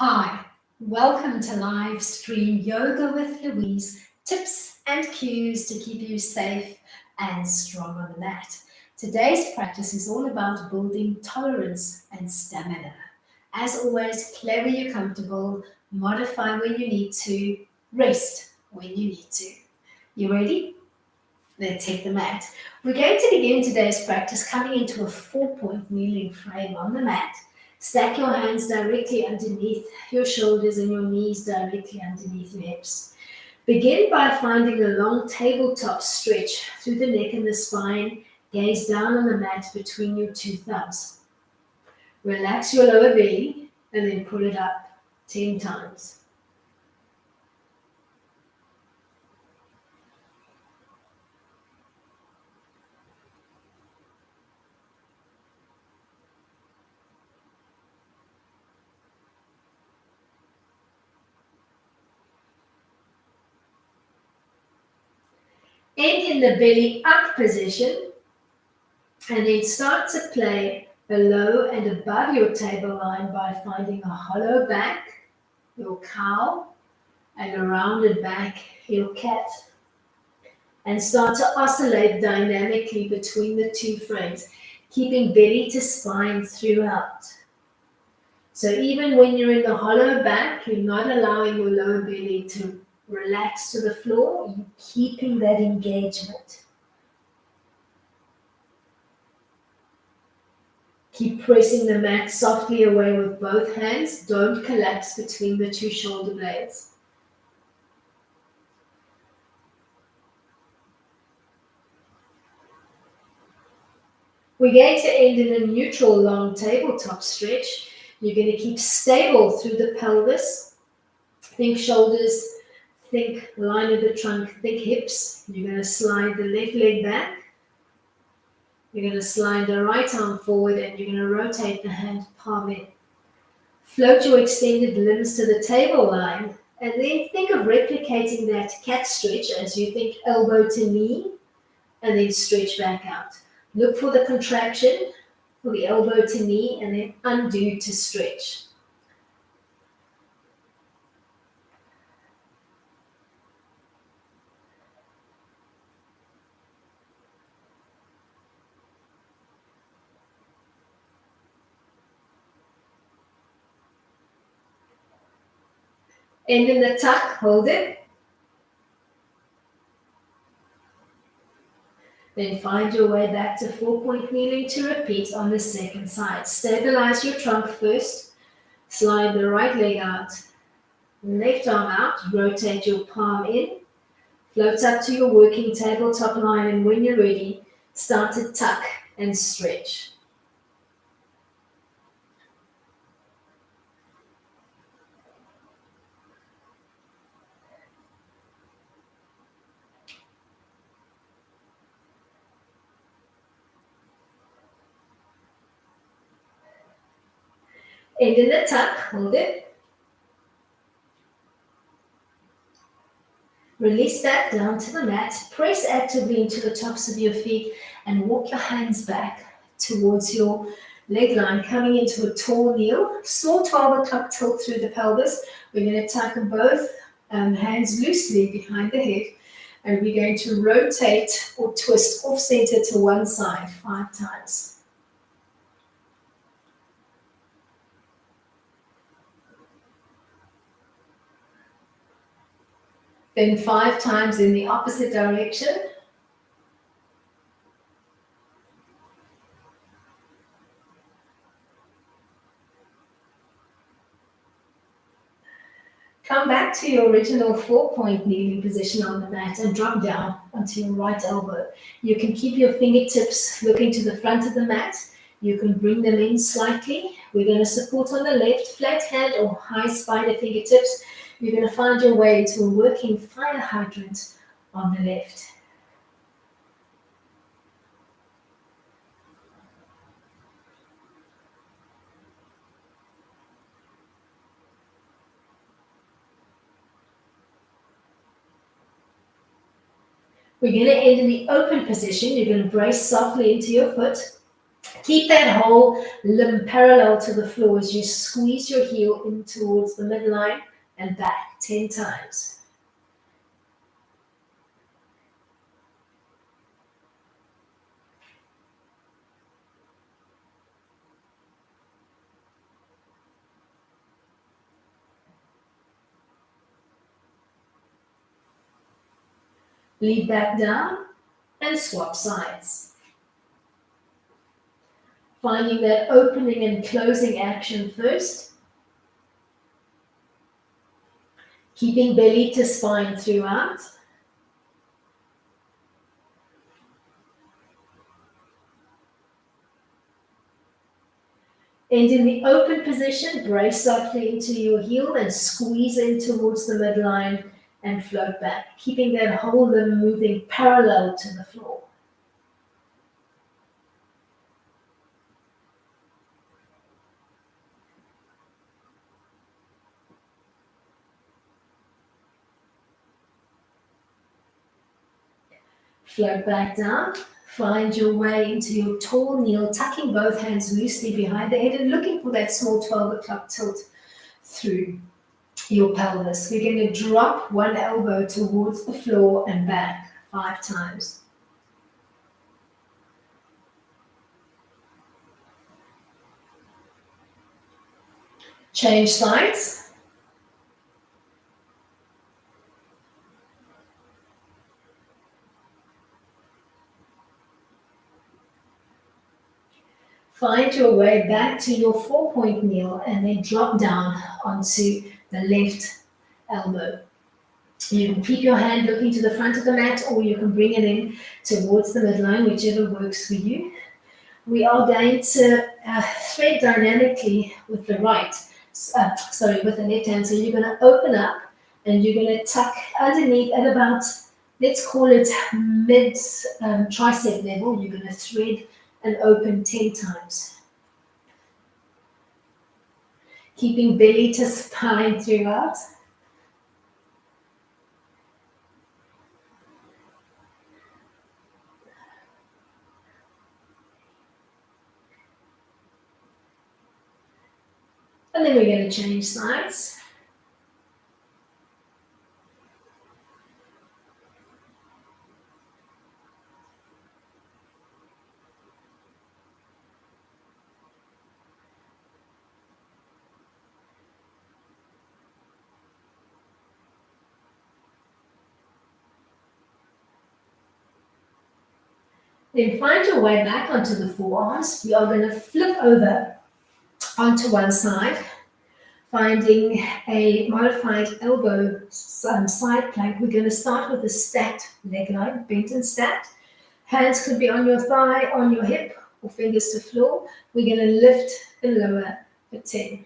Hi, welcome to live stream yoga with Louise. Tips and cues to keep you safe and strong on the mat. Today's practice is all about building tolerance and stamina. As always, play where you're comfortable, modify when you need to, rest when you need to. You ready? Let's hit the mat. We're going to begin today's practice coming into a 4-point kneeling frame on the mat. Stack your hands directly underneath your shoulders and your knees directly underneath your hips. Begin by finding a long tabletop stretch through the neck and the spine. Gaze down on the mat between your two thumbs. Relax your lower belly and then pull it up 10 times. End in the belly up position and then start to play below and above your table line by finding a hollow back, your cow, and a rounded back, your cat. And start to oscillate dynamically between the two frames, keeping belly to spine throughout. So even when you're in the hollow back, you're not allowing your lower belly to relax to the floor, you're keeping that engagement. Keep pressing the mat softly away with both hands. Don't collapse between the two shoulder blades. We're going to end in a neutral long tabletop stretch. You're going to keep stable through the pelvis. Think shoulders, think line of the trunk, think hips. You're going to slide the left leg back. You're going to slide the right arm forward and you're going to rotate the hand palm in. Float your extended limbs to the table line and then think of replicating that cat stretch as you think elbow to knee and then stretch back out. Look for the contraction for the elbow to knee and then undo to stretch. End in the tuck, hold it. Then find your way back to 4-point kneeling to repeat on the second side. Stabilize your trunk first. Slide the right leg out. Left arm out. Rotate your palm in. Float up to your working tabletop line and when you're ready, start to tuck and stretch. End in the tuck, hold it. Release back down to the mat. Press actively into the tops of your feet and walk your hands back towards your leg line, coming into a tall kneel. Small 12 o'clock tilt through the pelvis. We're going to tuck both hands loosely behind the head and we're going to rotate or twist off center to one side 5 times. Then 5 times in the opposite direction. Come back to your original 4-point kneeling position on the mat and drop down onto your right elbow. You can keep your fingertips looking to the front of the mat. You can bring them in slightly. We're going to support on the left, flat hand or high spider fingertips. You're going to find your way to a working fire hydrant on the left. We're going to end in the open position. You're going to brace softly into your foot. Keep that whole limb parallel to the floor as you squeeze your heel in towards the midline and back 10 times. Lead back down and swap sides. Finding that opening and closing action first. Keeping belly to spine throughout. And in the open position, brace softly into your heel and squeeze in towards the midline and float back, keeping that whole limb moving parallel to the floor. Float back down. Find your way into your tall kneel, tucking both hands loosely behind the head and looking for that small 12 o'clock tilt through your pelvis. We're going to drop one elbow towards the floor and back 5 times. Change sides. Find your way back to your 4-point kneel and then drop down onto the left elbow. You can keep your hand looking to the front of the mat or you can bring it in towards the midline, whichever works for you. We are going to thread dynamically with the with the left hand. So you're going to open up and you're going to tuck underneath at about, let's call it mid tricep level. You're going to thread and open 10 times. Keeping belly to spine throughout. And then we're going to change sides. Then find your way back onto the forearms. We are going to flip over onto one side, finding a modified elbow side plank. We're going to start with a stacked leg line, bent and stacked. Hands could be on your thigh, on your hip, or fingers to floor. We're going to lift and lower for 10.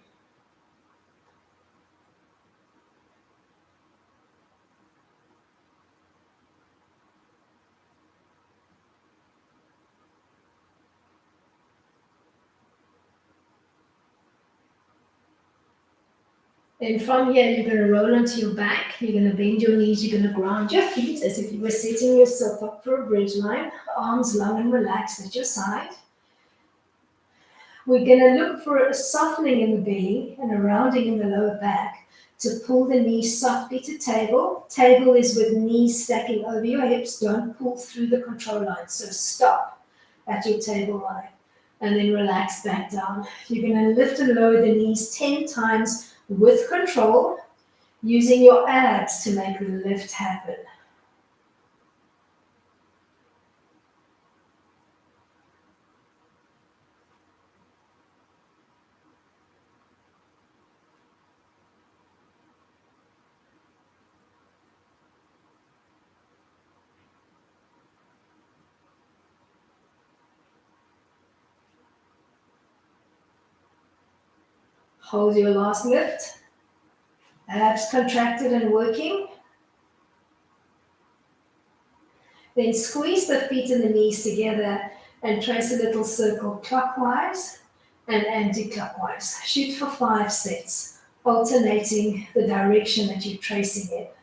Then from here, you're going to roll onto your back. You're going to bend your knees. You're going to ground your feet as if you were setting yourself up for a bridge line. Arms long and relaxed at your side. We're going to look for a softening in the belly and a rounding in the lower back to pull the knees softly to table. Table is with knees stacking over your hips. Don't pull through the control line. So stop at your table line and then relax back down. You're going to lift and lower the knees 10 times with control, using your abs to make the lift happen. Hold your last lift. Abs contracted and working. Then squeeze the feet and the knees together and trace a little circle clockwise and anti-clockwise. Shoot for 5 sets, alternating the direction that you're tracing it.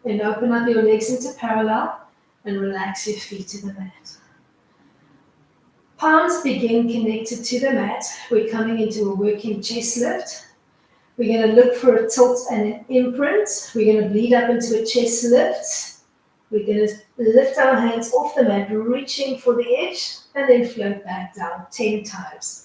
Then open up your legs into parallel and relax your feet to the mat. Palms begin connected to the mat. We're coming into a working chest lift. We're going to look for a tilt and an imprint. We're going to bleed up into a chest lift. We're going to lift our hands off the mat, reaching for the edge, and then float back down 10 times.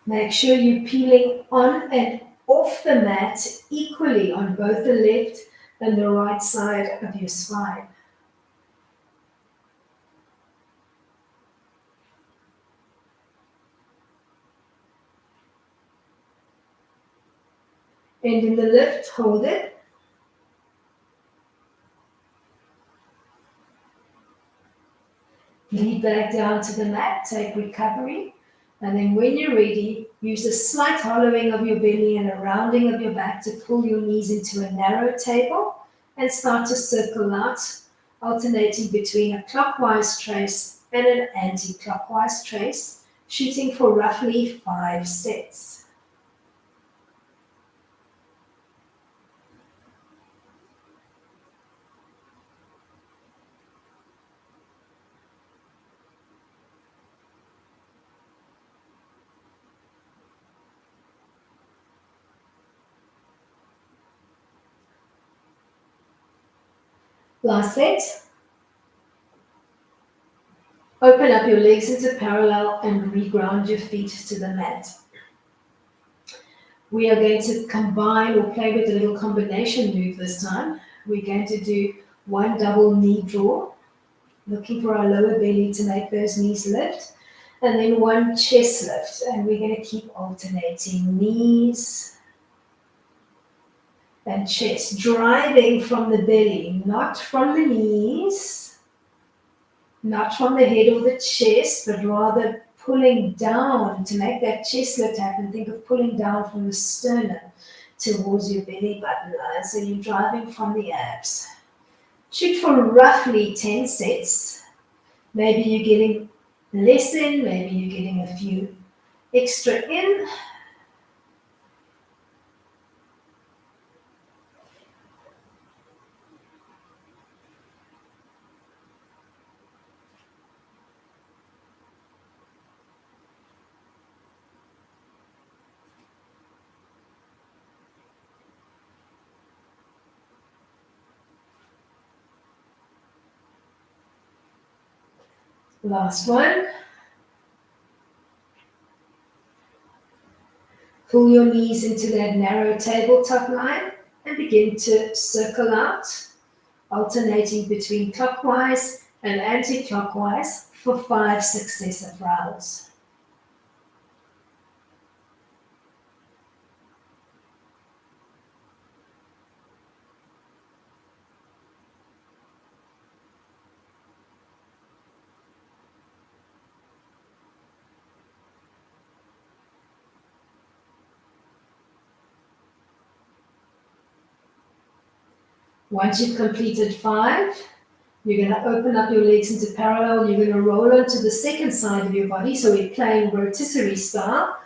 Make sure you're peeling on and off the mat equally on both the left and the right side of your spine. And in the lift, hold it. Lead back down to the mat, take recovery. And then when you're ready, use a slight hollowing of your belly and a rounding of your back to pull your knees into a narrow table and start to circle out, alternating between a clockwise trace and an anti-clockwise trace, shooting for roughly 5 sets. Last set. Open up your legs into parallel and reground your feet to the mat. We are going to combine or play with a little combination move this time. We're going to do one double knee draw, looking for our lower belly to make those knees lift, and then one chest lift. And we're going to keep alternating knees and chest, driving from the belly, not from the knees, not from the head or the chest, but rather pulling down to make that chest lift happen. Think of pulling down from the sternum towards your belly button line. So you're driving from the abs. Shoot for roughly 10 sets. Maybe you're getting less in, maybe you're getting a few extra in. Last one. Pull your knees into that narrow tabletop line and begin to circle out, alternating between clockwise and anti-clockwise for 5 successive rounds. Once you've completed 5, you're going to open up your legs into parallel. You're going to roll onto the second side of your body. So we're playing rotisserie style.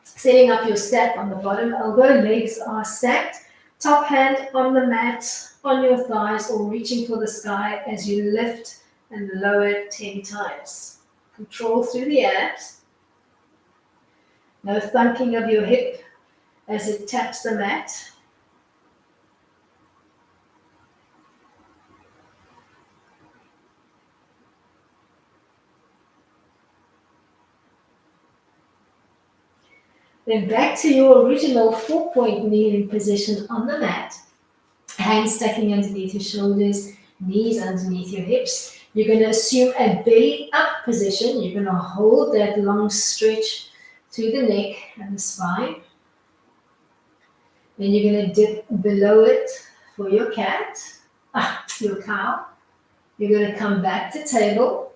Setting up your stack on the bottom elbow, legs are stacked. Top hand on the mat, on your thighs, or reaching for the sky as you lift and lower 10 times. Control through the abs. No thunking of your hip as it taps the mat. Then back to your original 4-point kneeling position on the mat. Hands stacking underneath your shoulders, knees underneath your hips. You're going to assume a belly up position. You're going to hold that long stretch through the neck and the spine. Then you're going to dip below it for your cat, your cow. You're going to come back to table,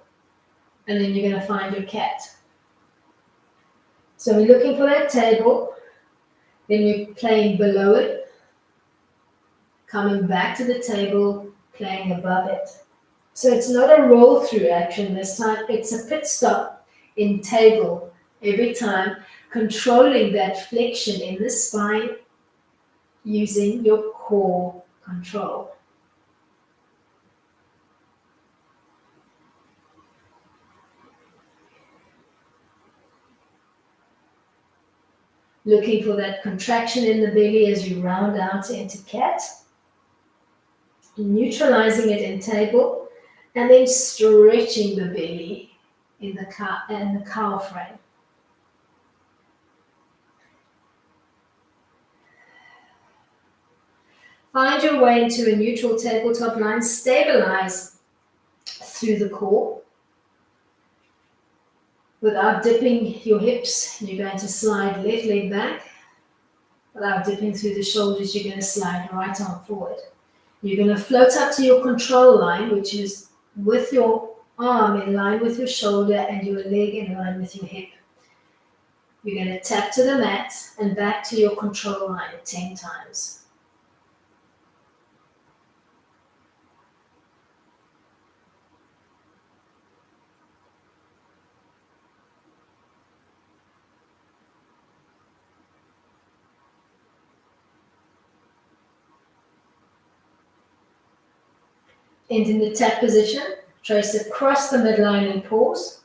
and then you're going to find your cat. So we're looking for that table, then we're playing below it, coming back to the table, playing above it. So it's not a roll through action this time, it's a pit stop in table every time, controlling that flexion in the spine using your core control. Looking for that contraction in the belly as you round out into cat, neutralizing it in table, and then stretching the belly in the cow frame. Find your way into a neutral tabletop line, stabilize through the core. Without dipping your hips, you're going to slide left leg back. Without dipping through the shoulders, you're going to slide right arm forward. You're going to float up to your control line, which is with your arm in line with your shoulder and your leg in line with your hip. You're going to tap to the mat and back to your control line 10 times. And in the tap position, trace across the midline and pause.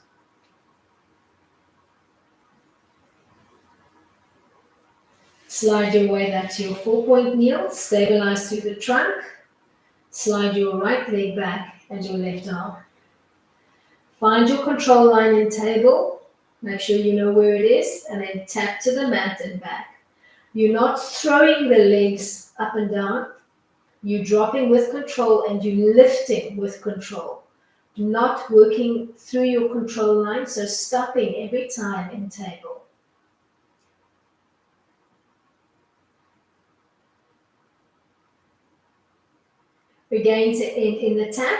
Slide your way back to your 4-point kneel, stabilize through the trunk. Slide your right leg back and your left arm. Find your control line in table. Make sure you know where it is, and then tap to the mat and back. You're not throwing the legs up and down. You're dropping with control and you're lifting with control. Not working through your control line, so stopping every time in table. We're going to end in the tap.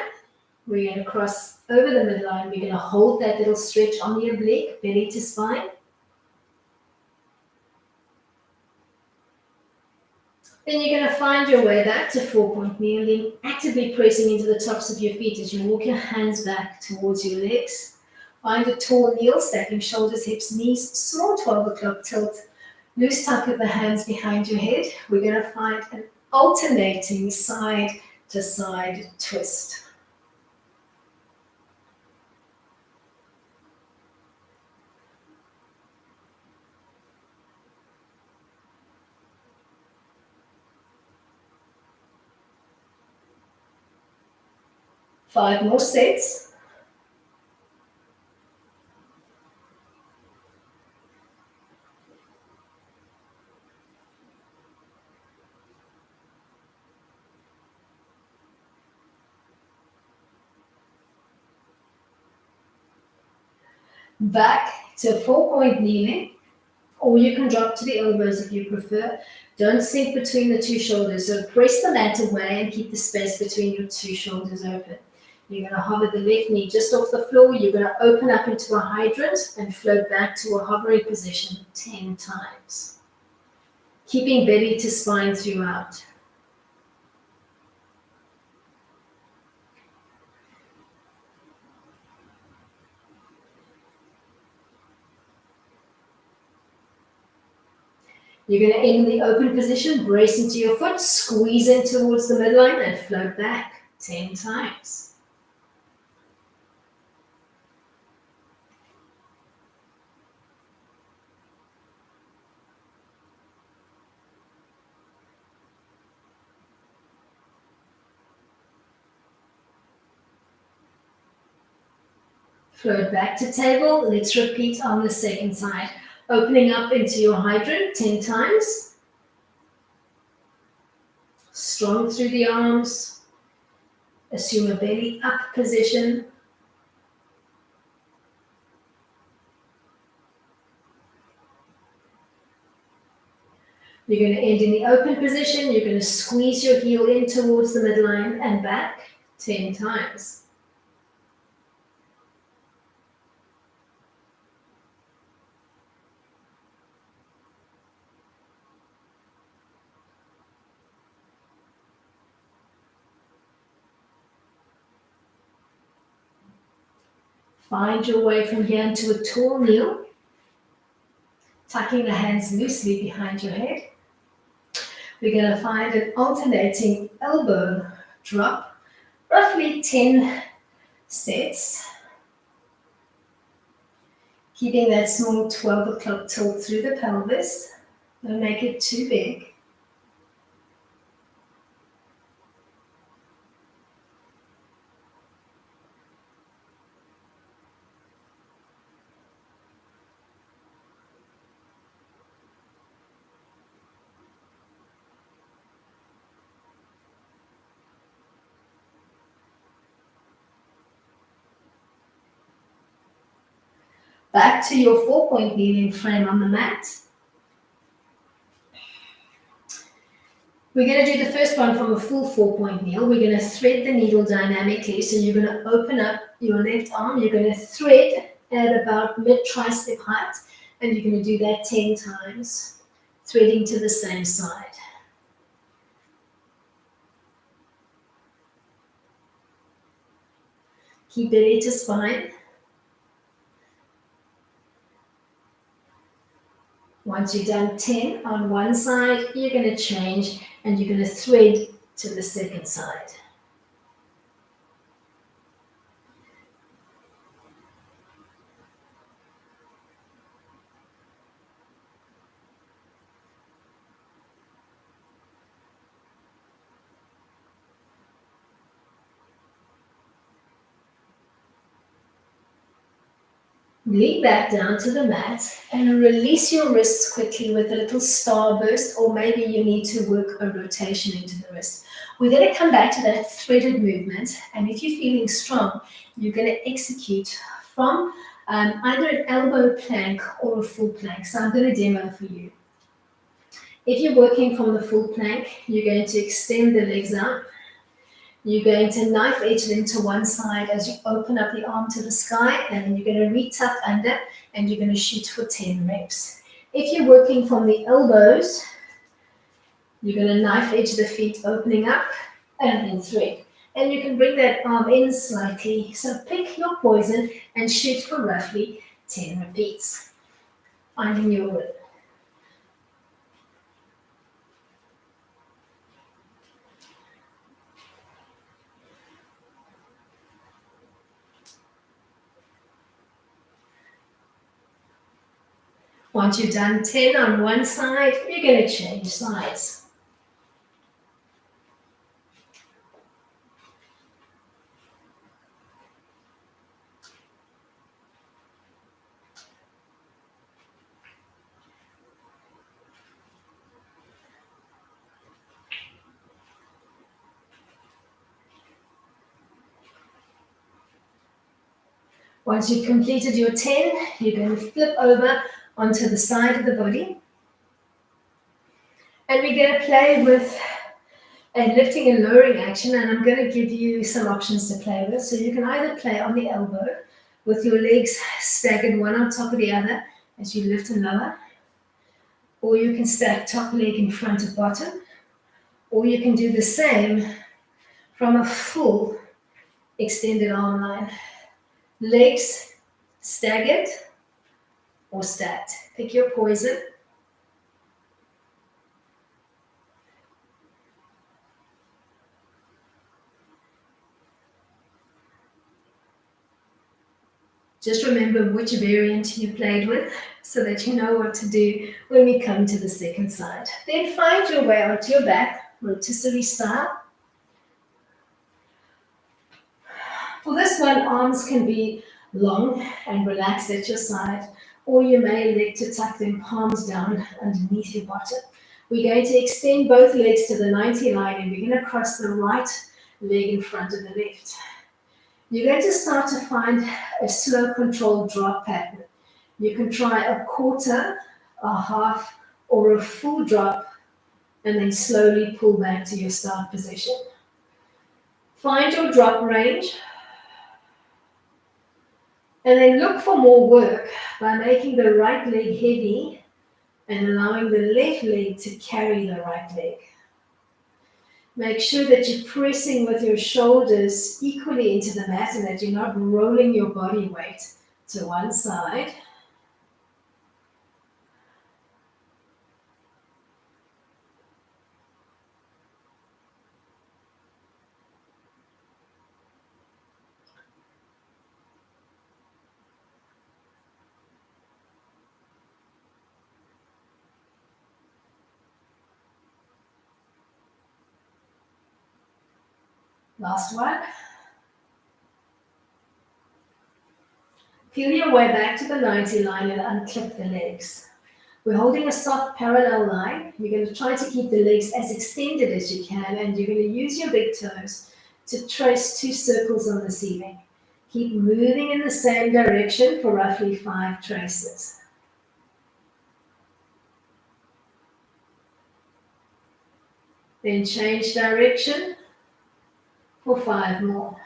We're going to cross over the midline. We're going to hold that little stretch on the oblique, belly to spine. Then you're going to find your way back to 4-point kneeling, actively pressing into the tops of your feet as you walk your hands back towards your legs. Find a tall kneel, stacking shoulders, hips, knees, small 12 o'clock tilt. Loose tuck of the hands behind your head. We're going to find an alternating side to side twist. Five more sets. Back to 4-point kneeling, or you can drop to the elbows if you prefer. Don't sink between the two shoulders, so press the mat away and keep the space between your two shoulders open. You're going to hover the left knee just off the floor. You're going to open up into a hydrant and float back to a hovering position 10 times. Keeping belly to spine throughout. You're going to end in the open position, brace into your foot, squeeze in towards the midline and float back 10 times. Float back to table. Let's repeat on the second side. Opening up into your hydrant 10 times. Strong through the arms. Assume a belly up position. You're going to end in the open position. You're going to squeeze your heel in towards the midline and back 10 times. Find your way from here into a tall kneel, tucking the hands loosely behind your head. We're going to find an alternating elbow drop, roughly 10 sets. Keeping that small 12 o'clock tilt through the pelvis. Don't make it too big. Back to your 4-point kneeling frame on the mat. We're going to do the first one from a full 4-point kneel. We're going to thread the needle dynamically. So you're going to open up your left arm. You're going to thread at about mid-tricep height. And you're going to do that 10 times, threading to the same side. Keep belly to spine. Once you've done 10 on one side, you're going to change and you're going to thread to the second side. Lean back down to the mat and release your wrists quickly with a little starburst, or maybe you need to work a rotation into the wrist. We're going to come back to that threaded movement, and if you're feeling strong, you're going to execute from either an elbow plank or a full plank. So I'm going to demo for you. If you're working from the full plank, you're going to extend the legs out. You're going to knife edge them to one side as you open up the arm to the sky, and then you're going to re-tuck under and you're going to shoot for 10 reps. If you're working from the elbows, you're going to knife edge the feet opening up and then thread. And you can bring that arm in slightly. So pick your poison and shoot for roughly 10 repeats. Finding your rhythm. Once you've done 10 on one side, you're going to change sides. Once you've completed your 10, you're going to flip over onto the side of the body. And we're going to play with a lifting and lowering action, and I'm going to give you some options to play with. So you can either play on the elbow with your legs staggered one on top of the other as you lift and lower, or you can stack top leg in front of bottom, or you can do the same from a full extended arm line. Legs staggered or stacked. Pick your poison. Just remember which variant you played with so that you know what to do when we come to the second side. Then find your way onto your back, rotisserie style. For this one, arms can be long and relaxed at your side, or you may elect to tuck them palms down underneath your bottom. We're going to extend both legs to the 90 line, and we're going to cross the right leg in front of the left. You're going to start to find a slow controlled drop pattern. You can try a quarter, a half, or a full drop, and then slowly pull back to your start position. Find your drop range, and then look for more work by making the right leg heavy and allowing the left leg to carry the right leg. Make sure that you're pressing with your shoulders equally into the mat and that you're not rolling your body weight to one side. Last one. Peel your way back to the 90 line and unclip the legs. We're holding a soft parallel line. You're going to try to keep the legs as extended as you can, and you're going to use your big toes to trace 2 circles on the ceiling. Keep moving in the same direction for roughly 5 traces. Then change direction for 5 more.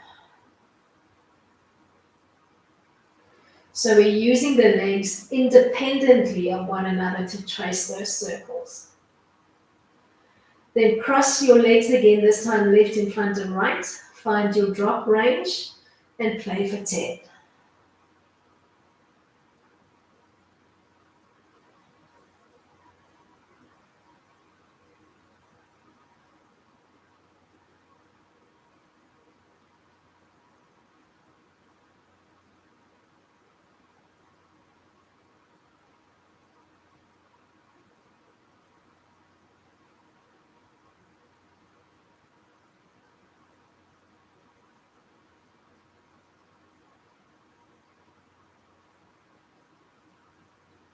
So we're using the legs independently of one another to trace those circles. Then cross your legs again, this time left in front and right. Find your drop range and play for 10.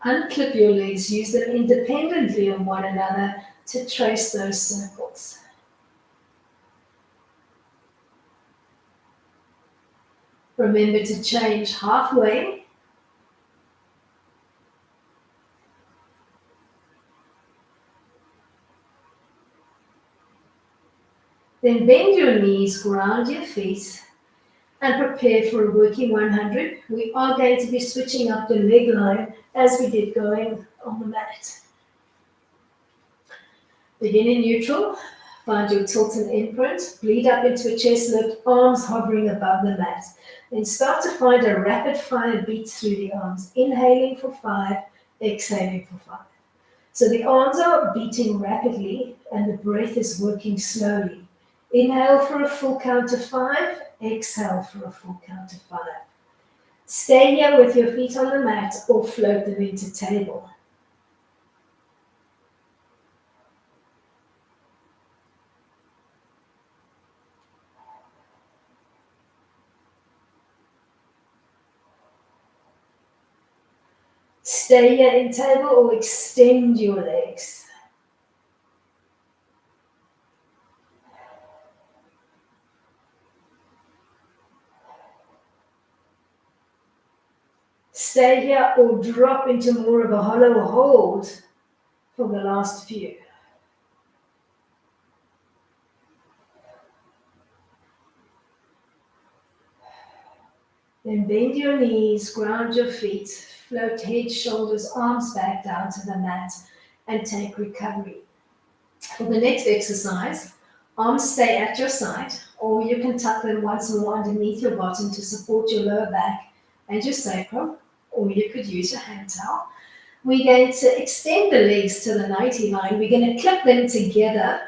Unclip your legs, use them independently of one another to trace those circles. Remember to change halfway. Then bend your knees, ground your feet, and prepare for a working 100. We are going to be switching up the leg line as we get going on the mat. Begin in neutral. Find your tilt and imprint. Bleed up into a chest lift, arms hovering above the mat. Then start to find a rapid fire beat through the arms. Inhaling for 5, exhaling for 5. So the arms are beating rapidly and the breath is working slowly. Inhale for a full count of 5, exhale for a full count of 5. Stay here with your feet on the mat or float them into table. Stay here in table or extend your legs. Stay here or drop into more of a hollow hold for the last few. Then bend your knees, ground your feet, float head, shoulders, arms back down to the mat and take recovery. For the next exercise, arms stay at your side or you can tuck them once more underneath your bottom to support your lower back and your sacrum, or you could use your hand towel. We're going to extend the legs to the 90 line. We're going to clip them together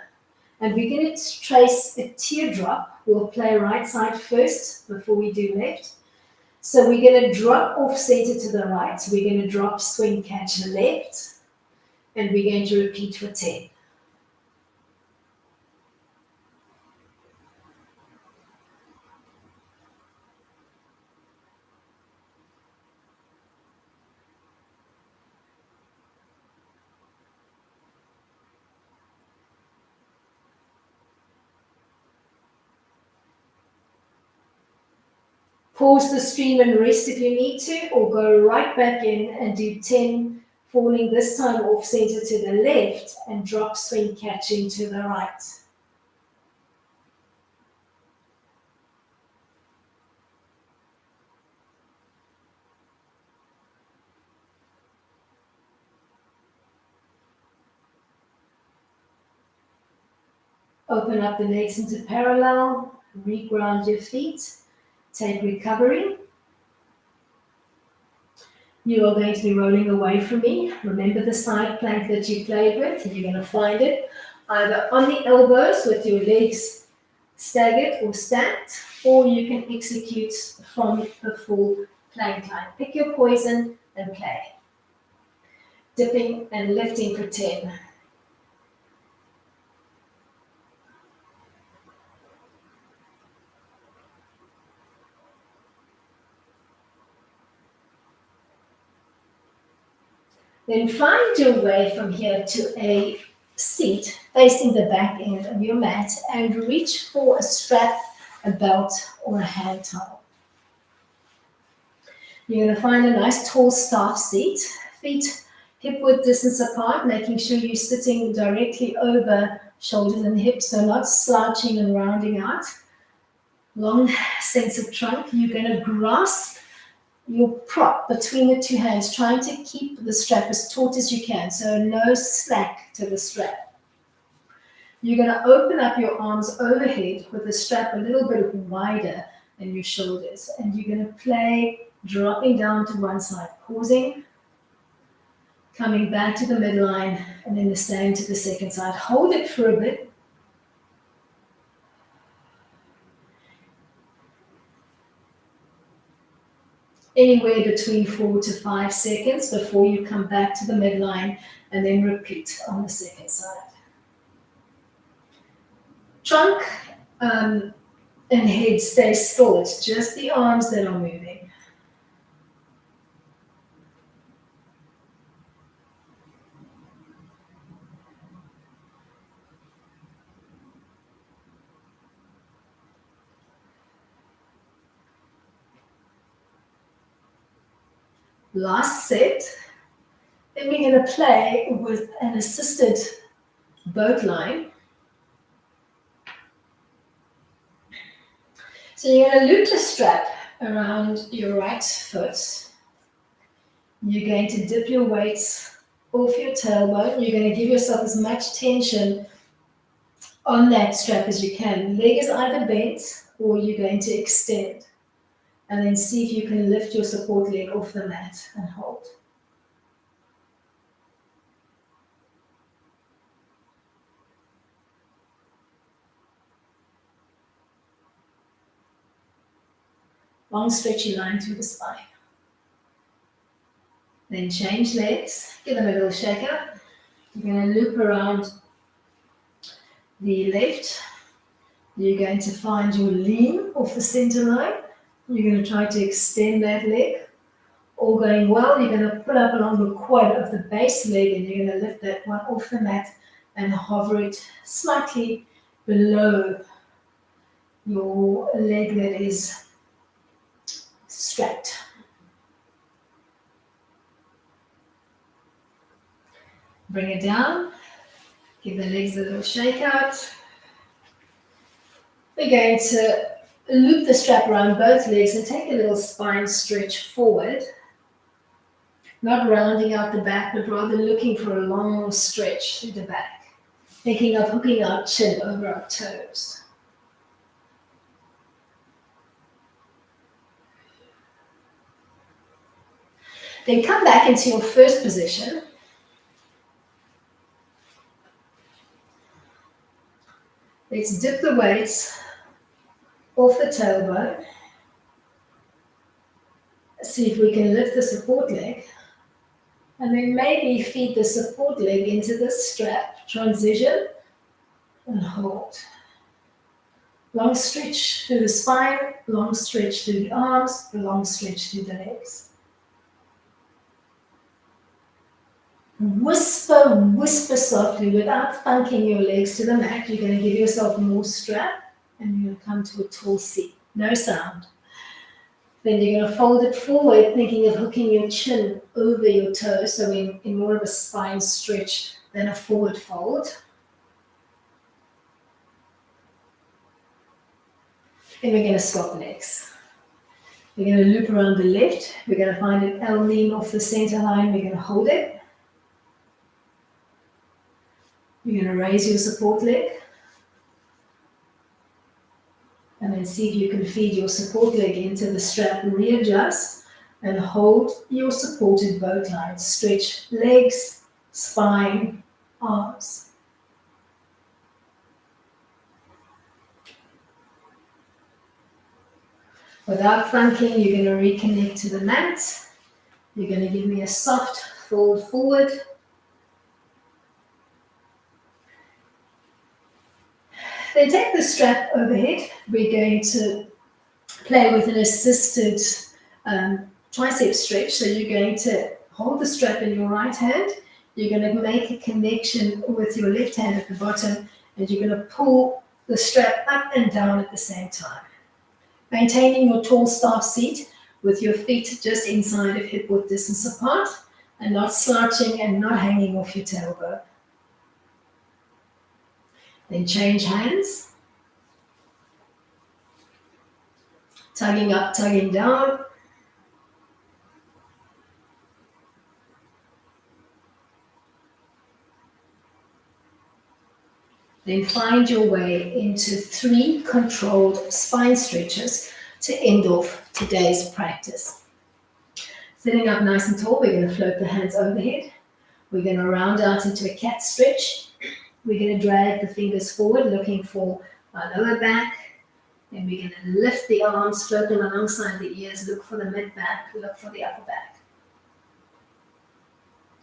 and we're going to trace a teardrop. We'll play right side first before we do left. So we're going to drop off center to the right. We're going to drop, swing, catch left. And we're going to repeat for 10. Pause the stream and rest if you need to, or go right back in and do 10, falling this time off center to the left and drop, swing, catching to the right. Open up the legs into parallel, reground your feet, take recovery. You are going to be rolling away from me. Remember the side plank that you played with? You're going to find it either on the elbows with your legs staggered or stacked, or you can execute from the full plank line. Pick your poison and play. Dipping and lifting for 10. Then find your way from here to a seat facing the back end of your mat and reach for a strap, a belt, or a hand towel. You're going to find a nice tall staff seat, feet hip width distance apart, making sure you're sitting directly over shoulders and hips, so not slouching and rounding out. Long sense of trunk. You're going to grasp your prop between the two hands, trying to keep the strap as taut as you can, so no slack to the strap. You're going to open up your arms overhead with the strap a little bit wider than your shoulders, and you're going to play dropping down to one side, pausing, coming back to the midline, and then the same to the second side. Hold it for a bit. Anywhere between 4 to 5 seconds before you come back to the midline, and then repeat on the second side. Trunk and head stay still. It's just the arms that are moving. Last set. Then we're going to play with an assisted boat line. So you're going to loop the strap around your right foot. You're going to dip your weights off your tailbone. You're going to give yourself as much tension on that strap as you can. Leg is either bent or you're going to extend. And then see if you can lift your support leg off the mat and hold. Long stretchy line through the spine. Then change legs, give them a little shake up. You're going to loop around the left. You're going to find your lean off the center line. You're going to try to extend that leg. All going well, you're going to pull up along the quad of the base leg and you're going to lift that one off the mat and hover it slightly below your leg that is strapped. Bring it down. Give the legs a little shake out. We're going to loop the strap around both legs and take a little spine stretch forward. Not rounding out the back, but rather looking for a long stretch through the back. Thinking of hooking our chin over our toes. Then come back into your first position. Let's dip the weights off the tailbone. See if we can lift the support leg. And then maybe feed the support leg into the strap, transition, and hold. Long stretch through the spine, long stretch through the arms, long stretch through the legs. Whisper, whisper softly without thunking your legs to the mat. You're going to give yourself more strap and you're going to come to a tall seat. No sound. Then you're going to fold it forward, thinking of hooking your chin over your toes, so in more of a spine stretch than a forward fold. Then we're going to swap legs. We're going to loop around the left. We're going to find an L lean off the center line. We're going to hold it. You're going to raise your support leg. And then see if you can feed your support leg into the strap and readjust and hold your supported boat line. Stretch legs, spine, arms. Without funking, you're going to reconnect to the mat. You're going to give me a soft fold forward. Then take the strap overhead. We're going to play with an assisted tricep stretch. So you're going to hold the strap in your right hand. You're going to make a connection with your left hand at the bottom, and you're going to pull the strap up and down at the same time. Maintaining your tall staff seat with your feet just inside of hip width distance apart and not slouching and not hanging off your tailbone. Then change hands. Tugging up, tugging down. Then find your way into 3 controlled spine stretches to end off today's practice. Sitting up nice and tall, we're going to float the hands overhead. We're going to round out into a cat stretch. We're going to drag the fingers forward, looking for our lower back. Then we're going to lift the arms, float them alongside the ears, look for the mid back, look for the upper back.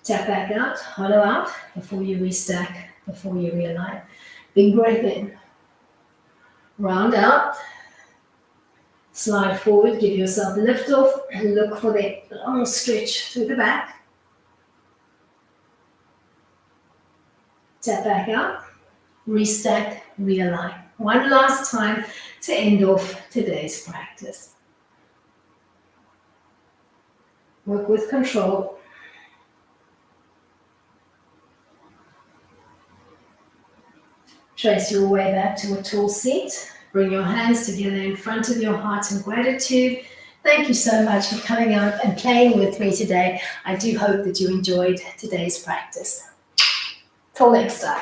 Tap back out, hollow out before you restack, before you realign. Big breath in. Round out. Slide forward, give yourself a lift off, and look for that long stretch through the back. Tap back out. Restack, realign. One last time to end off today's practice. Work with control. Trace your way back to a tall seat. Bring your hands together in front of your heart in gratitude. Thank you so much for coming out and playing with me today. I do hope that you enjoyed today's practice. Till next time.